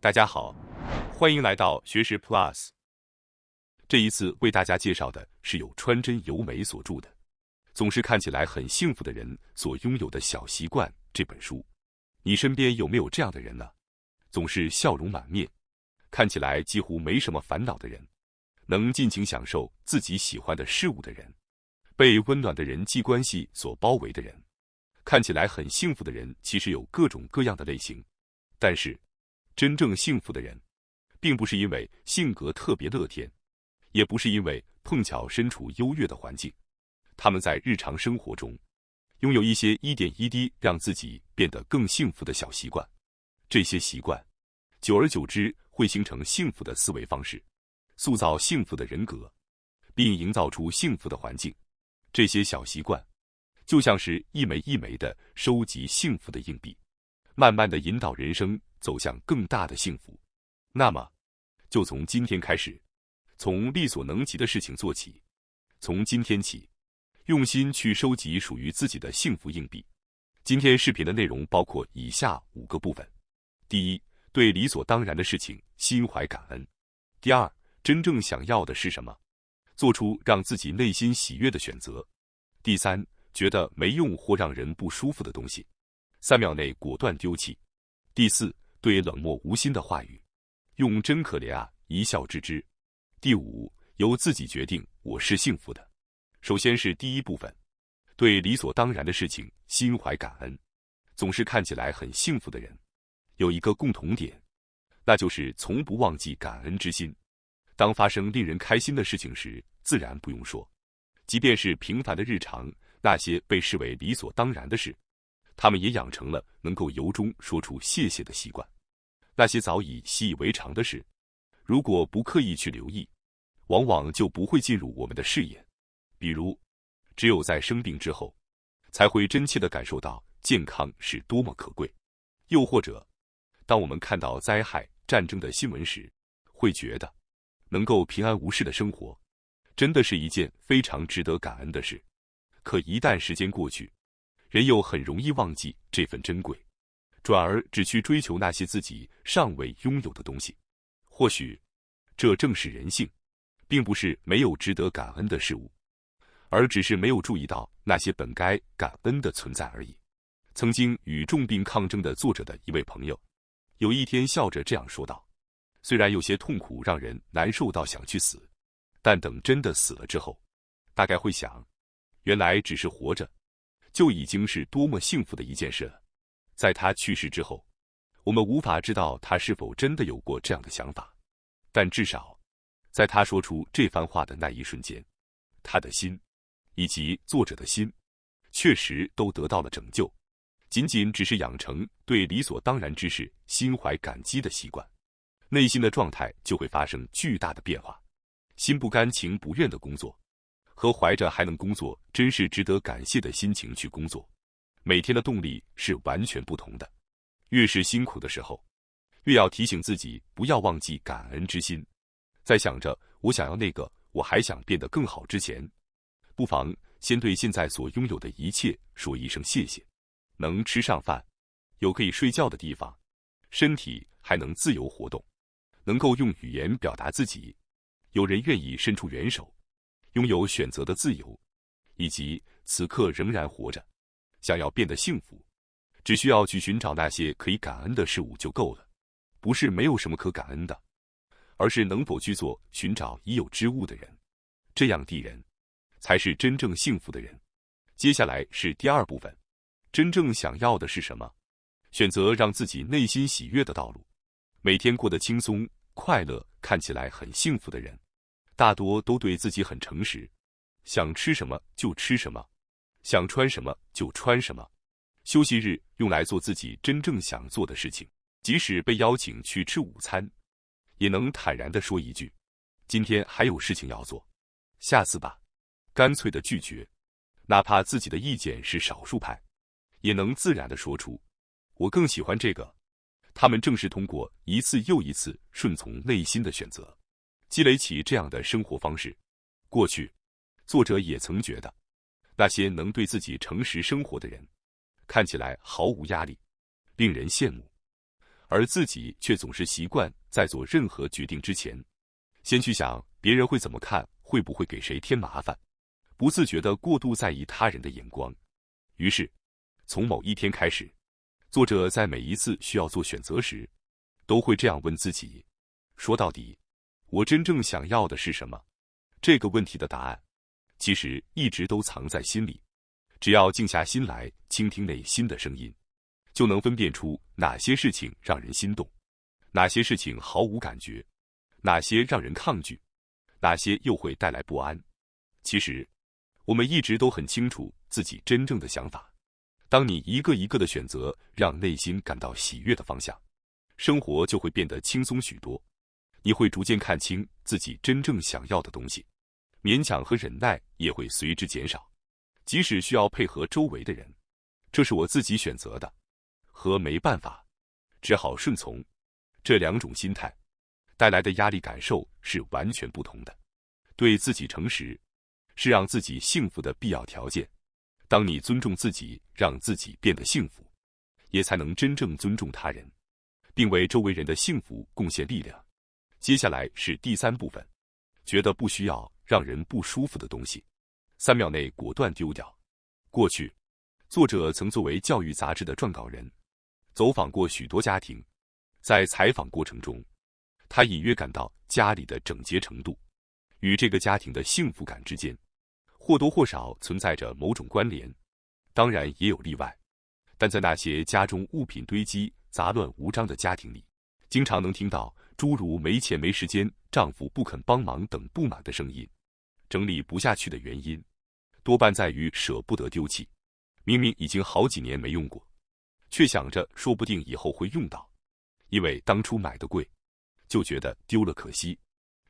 大家好，欢迎来到学识 Plus。这一次为大家介绍的是由川真由美所著的《总是看起来很幸福的人所拥有的小习惯》这本书。你身边有没有这样的人呢？总是笑容满面，看起来几乎没什么烦恼的人，能尽情享受自己喜欢的事物的人，被温暖的人际关系所包围的人。看起来很幸福的人其实有各种各样的类型，但是真正幸福的人，并不是因为性格特别乐天，也不是因为碰巧身处优越的环境，他们在日常生活中拥有一些一点一滴让自己变得更幸福的小习惯。这些习惯久而久之会形成幸福的思维方式，塑造幸福的人格，并营造出幸福的环境。这些小习惯就像是一枚一枚的收集幸福的硬币，慢慢的引导人生走向更大的幸福。那么就从今天开始，从力所能及的事情做起，从今天起用心去收集属于自己的幸福硬币。今天视频的内容包括以下5个部分。第一，对理所当然的事情心怀感恩。第二，真正想要的是什么？做出让自己内心喜悦的选择。第三，觉得没用或让人不舒服的东西，3秒内果断丢弃。第四，对冷漠无心的话语，用真可怜啊一笑置之。第五，由自己决定我是幸福的。首先是第一部分，对理所当然的事情心怀感恩。总是看起来很幸福的人有一个共同点，那就是从不忘记感恩之心。当发生令人开心的事情时，自然不用说，即便是平凡的日常，那些被视为理所当然的事，他们也养成了能够由衷说出谢谢的习惯。那些早已习以为常的事，如果不刻意去留意，往往就不会进入我们的视野。比如，只有在生病之后，才会真切地感受到健康是多么可贵。又或者，当我们看到灾害、战争的新闻时，会觉得能够平安无事的生活，真的是一件非常值得感恩的事。可一旦时间过去，人又很容易忘记这份珍贵，转而只去追求那些自己尚未拥有的东西。或许，这正是人性，并不是没有值得感恩的事物，而只是没有注意到那些本该感恩的存在而已。曾经与重病抗争的作者的一位朋友，有一天笑着这样说道：虽然有些痛苦让人难受到想去死，但等真的死了之后，大概会想，原来只是活着，就已经是多么幸福的一件事了。在他去世之后，我们无法知道他是否真的有过这样的想法，但至少在他说出这番话的那一瞬间，他的心以及作者的心确实都得到了拯救。仅仅只是养成对理所当然之事心怀感激的习惯，内心的状态就会发生巨大的变化。心不甘情不愿的工作，和怀着还能工作真是值得感谢的心情去工作，每天的动力是完全不同的。越是辛苦的时候，越要提醒自己不要忘记感恩之心。在想着我想要那个，我还想变得更好之前，不妨先对现在所拥有的一切说一声谢谢。能吃上饭，有可以睡觉的地方，身体还能自由活动，能够用语言表达自己，有人愿意伸出援手，拥有选择的自由，以及此刻仍然活着。想要变得幸福，只需要去寻找那些可以感恩的事物就够了。不是没有什么可感恩的，而是能否去做寻找已有之物的人。这样的人才是真正幸福的人。接下来是第二部分，真正想要的是什么？选择让自己内心喜悦的道路。每天过得轻松快乐，看起来很幸福的人，大多都对自己很诚实，想吃什么就吃什么，想穿什么就穿什么。休息日用来做自己真正想做的事情，即使被邀请去吃午餐，也能坦然地说一句：今天还有事情要做，下次吧。干脆的拒绝，哪怕自己的意见是少数派，也能自然地说出我更喜欢这个。他们正是通过一次又一次顺从内心的选择，积累起这样的生活方式。过去，作者也曾觉得，那些能对自己诚实生活的人，看起来毫无压力，令人羡慕。而自己却总是习惯在做任何决定之前，先去想别人会怎么看，会不会给谁添麻烦，不自觉地过度在意他人的眼光。于是，从某一天开始，作者在每一次需要做选择时，都会这样问自己：说到底，我真正想要的是什么？这个问题的答案，其实一直都藏在心里。只要静下心来，倾听内心的声音，就能分辨出哪些事情让人心动，哪些事情毫无感觉，哪些让人抗拒，哪些又会带来不安。其实，我们一直都很清楚自己真正的想法。当你一个一个的选择让内心感到喜悦的方向，生活就会变得轻松许多。你会逐渐看清自己真正想要的东西，勉强和忍耐也会随之减少。即使需要配合周围的人，这是我自己选择的，和没办法，只好顺从，这两种心态带来的压力感受是完全不同的。对自己诚实，是让自己幸福的必要条件。当你尊重自己，让自己变得幸福，也才能真正尊重他人，并为周围人的幸福贡献力量。接下来是第三部分，觉得不需要让人不舒服的东西，3秒内果断丢掉。过去，作者曾作为教育杂志的撰稿人，走访过许多家庭。在采访过程中，他隐约感到家里的整洁程度与这个家庭的幸福感之间，或多或少存在着某种关联。当然也有例外，但在那些家中物品堆积、杂乱无章的家庭里，经常能听到诸如没钱没时间、丈夫不肯帮忙等不满的声音。整理不下去的原因，多半在于舍不得丢弃。明明已经好几年没用过，却想着说不定以后会用到，因为当初买的贵，就觉得丢了可惜，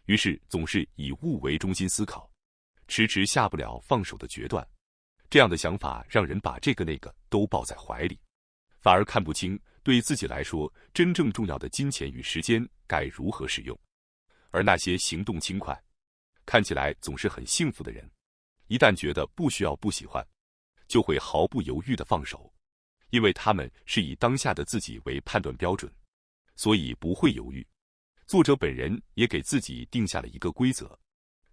于是总是以物为中心思考，迟迟下不了放手的决断。这样的想法让人把这个那个都抱在怀里，反而看不清对自己来说真正重要的金钱与时间该如何使用。而那些行动轻快，看起来总是很幸福的人，一旦觉得不需要、不喜欢，就会毫不犹豫地放手，因为他们是以当下的自己为判断标准，所以不会犹豫。作者本人也给自己定下了一个规则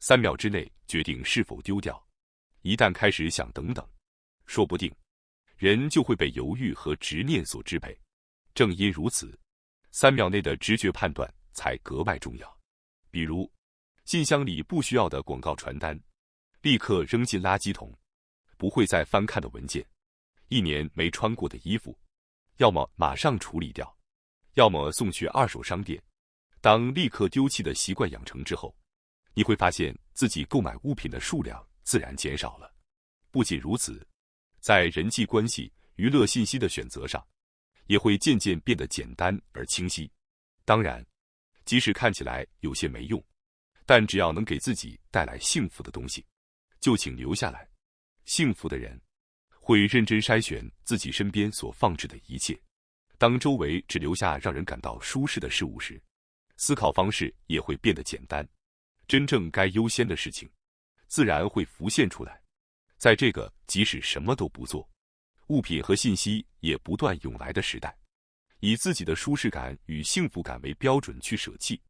：3秒之内决定是否丢掉。一旦开始想等等，说不定人就会被犹豫和执念所支配。正因如此，3秒内的直觉判断才格外重要。比如，信箱里不需要的广告传单，立刻扔进垃圾桶；不会再翻看的文件，1年没穿过的衣服，要么马上处理掉，要么送去二手商店。当立刻丢弃的习惯养成之后，你会发现自己购买物品的数量自然减少了。不仅如此，在人际关系、娱乐信息的选择上，也会渐渐变得简单而清晰。当然，即使看起来有些没用，但只要能给自己带来幸福的东西，就请留下来。幸福的人会认真筛选自己身边所放置的一切。当周围只留下让人感到舒适的事物时，思考方式也会变得简单，真正该优先的事情自然会浮现出来。在这个即使什么都不做，物品和信息也不断涌来的时代，以自己的舒适感与幸福感为标准去舍弃，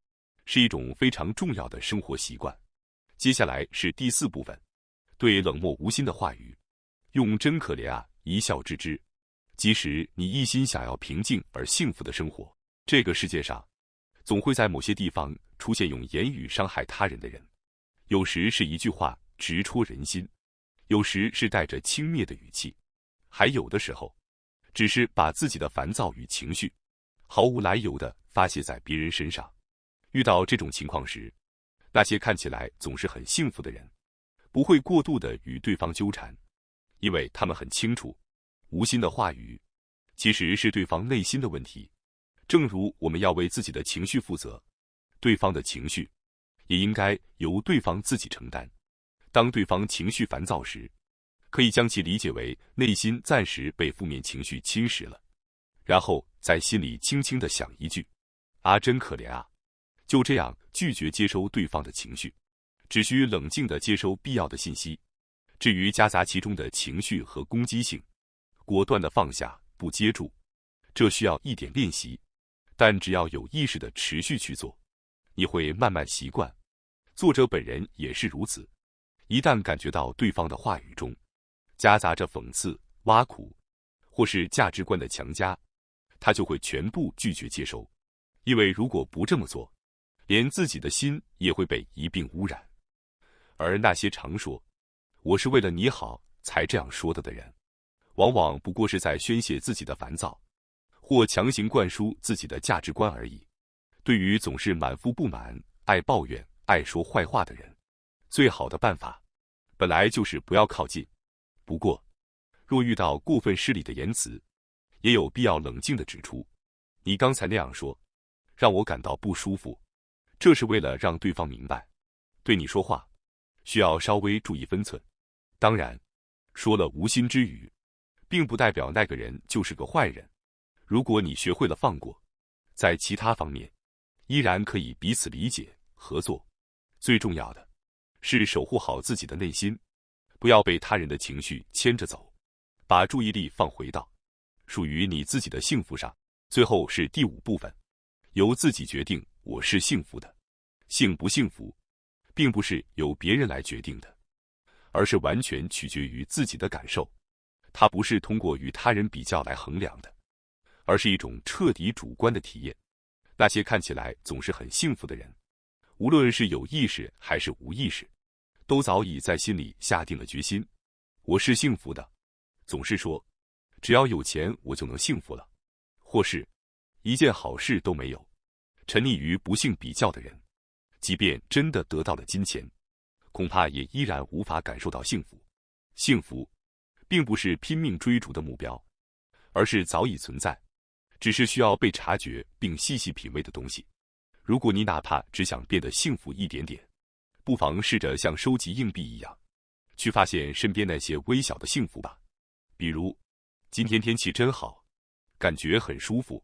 是一种非常重要的生活习惯。接下来是第4部分，对冷漠无心的话语，用真可怜啊一笑置之。即使你一心想要平静而幸福的生活，这个世界上总会在某些地方出现用言语伤害他人的人。有时是一句话直戳人心，有时是带着轻蔑的语气，还有的时候只是把自己的烦躁与情绪毫无来由地发泄在别人身上。遇到这种情况时，那些看起来总是很幸福的人不会过度地与对方纠缠，因为他们很清楚，无心的话语其实是对方内心的问题。正如我们要为自己的情绪负责，对方的情绪也应该由对方自己承担。当对方情绪烦躁时，可以将其理解为内心暂时被负面情绪侵蚀了，然后在心里轻轻地想一句：啊，真可怜啊。就这样拒绝接收对方的情绪，只需冷静地接收必要的信息。至于夹杂其中的情绪和攻击性，果断地放下，不接住，这需要一点练习。但只要有意识的持续去做，你会慢慢习惯。作者本人也是如此，一旦感觉到对方的话语中夹杂着讽刺、挖苦，或是价值观的强加，他就会全部拒绝接收，因为如果不这么做，连自己的心也会被一并污染。而那些常说我是为了你好才这样说的人，往往不过是在宣泄自己的烦躁，或强行灌输自己的价值观而已。对于总是满腹不满、爱抱怨、爱说坏话的人，最好的办法本来就是不要靠近。不过，若遇到过分失礼的言辞，也有必要冷静地指出，你刚才那样说，让我感到不舒服。这是为了让对方明白，对你说话需要稍微注意分寸。当然，说了无心之语，并不代表那个人就是个坏人。如果你学会了放过，在其他方面依然可以彼此理解、合作。最重要的是守护好自己的内心，不要被他人的情绪牵着走，把注意力放回到属于你自己的幸福上。最后是第5部分，由自己决定我是幸福的。幸不幸福，并不是由别人来决定的，而是完全取决于自己的感受。它不是通过与他人比较来衡量的，而是一种彻底主观的体验。那些看起来总是很幸福的人，无论是有意识还是无意识，都早已在心里下定了决心，我是幸福的。总是说只要有钱我就能幸福了，或是一件好事都没有。沉溺于不幸比较的人，即便真的得到了金钱，恐怕也依然无法感受到幸福。幸福并不是拼命追逐的目标，而是早已存在，只是需要被察觉并细细品味的东西。如果你哪怕只想变得幸福一点点，不妨试着像收集硬币一样，去发现身边那些微小的幸福吧。比如，今天天气真好，感觉很舒服；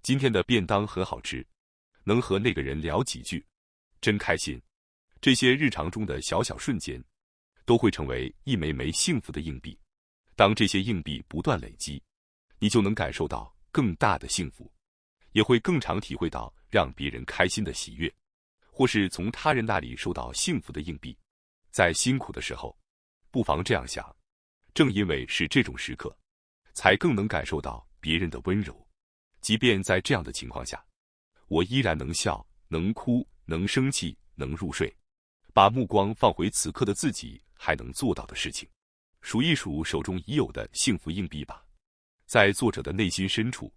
今天的便当很好吃，能和那个人聊几句，真开心。这些日常中的小小瞬间，都会成为一枚枚幸福的硬币。当这些硬币不断累积，你就能感受到更大的幸福，也会更常体会到让别人开心的喜悦，或是从他人那里收到幸福的硬币。在辛苦的时候，不妨这样想，正因为是这种时刻，才更能感受到别人的温柔。即便在这样的情况下，我依然能笑，能哭，能生气，能入睡。把目光放回此刻的自己还能做到的事情，数一数手中已有的幸福硬币吧。在作者的内心深处，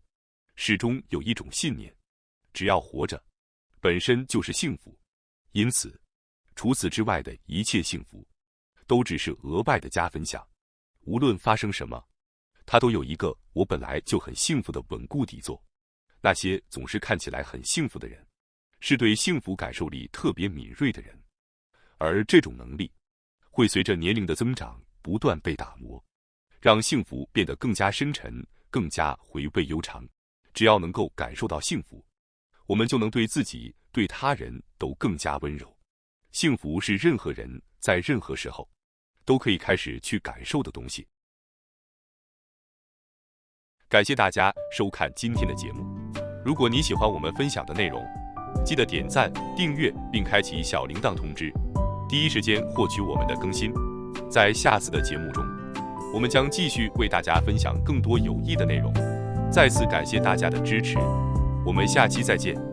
始终有一种信念，只要活着，本身就是幸福。因此，除此之外的一切幸福，都只是额外的加分项。无论发生什么，他都有一个我本来就很幸福的稳固底座。那些总是看起来很幸福的人，是对幸福感受力特别敏锐的人，而这种能力会随着年龄的增长不断被打磨，让幸福变得更加深沉，更加回味悠长。只要能够感受到幸福，我们就能对自己、对他人都更加温柔。幸福是任何人在任何时候都可以开始去感受的东西。感谢大家收看今天的节目。如果你喜欢我们分享的内容，记得点赞、订阅并开启小铃铛通知，第一时间获取我们的更新。在下次的节目中，我们将继续为大家分享更多有益的内容。再次感谢大家的支持，我们下期再见。